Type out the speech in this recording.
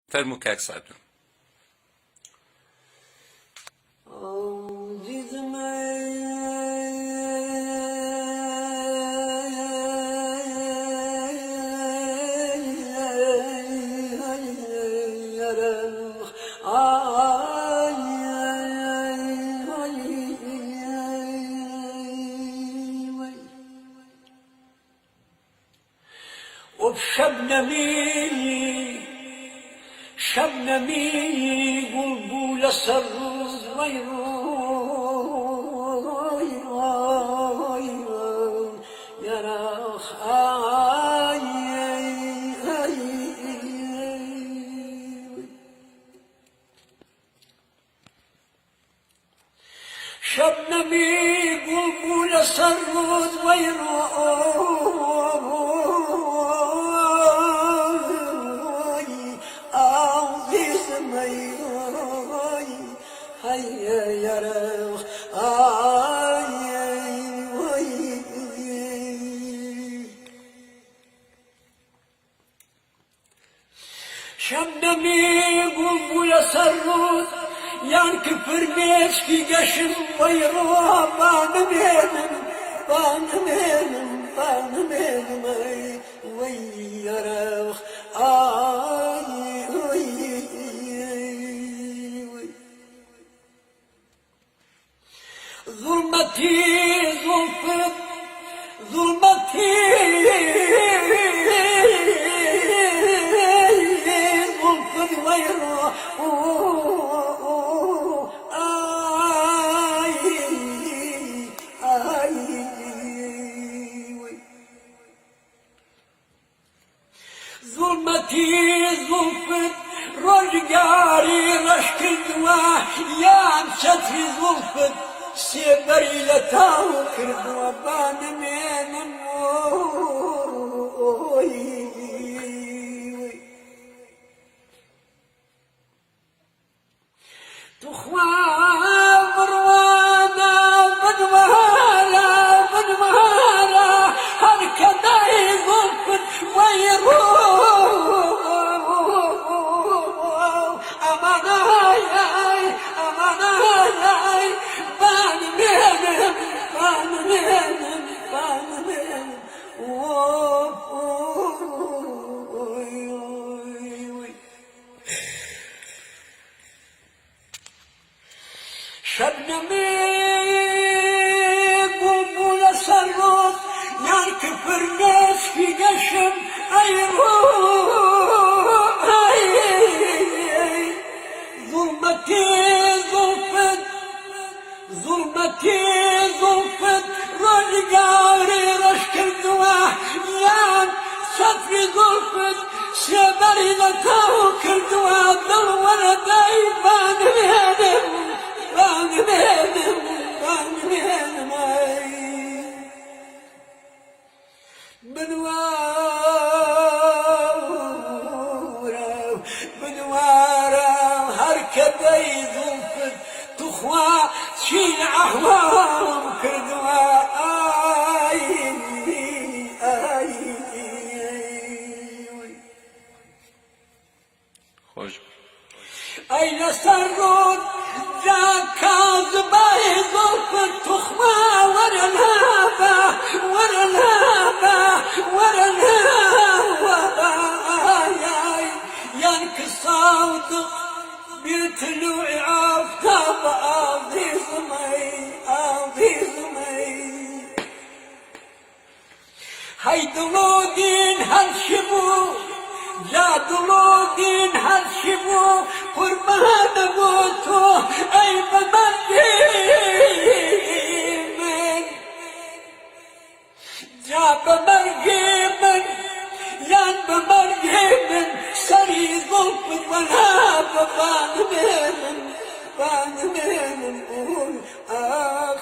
فرمو که اکسادو شبنمي قلبو لسرز ويروي يا راخ شبنمي قلبو لسرز ويروي شبنمي قلبو يسرد yan küpürgeç ki yaşım bayrağı benim elim ay vay yarak ay vay zulmeti zulfet zulmeti zulfet bayrağı ظلمتي ظلفت رجقاري رشك الدواء يا ستري ظلفت سيبري لتاوك الدواء بان من تخوان بروانا بدوالا هركدا ظلفت ويروح شبنمي قلبو يسرد يار كفر ناس في قشم ظلمتي ظلفت رجقاري رشك الدواء يان صفري ظلفت سيبري لتاوك الدواء دل ولدي بان بدوارا هركدا ظلفت تخوى شين عهوام كردوا خوش أين سرون جا كاذباي ظلفت تخوى ورا الهابة يانك صادق بطلوع عفتاب عظيمي هاي دلودين هالشبو لا دلودين هالشبو قربان موتو اي بمرقيمن جاب مرقيمن يان بمرقيمن سري ظلفت والهابة بان من قول آخ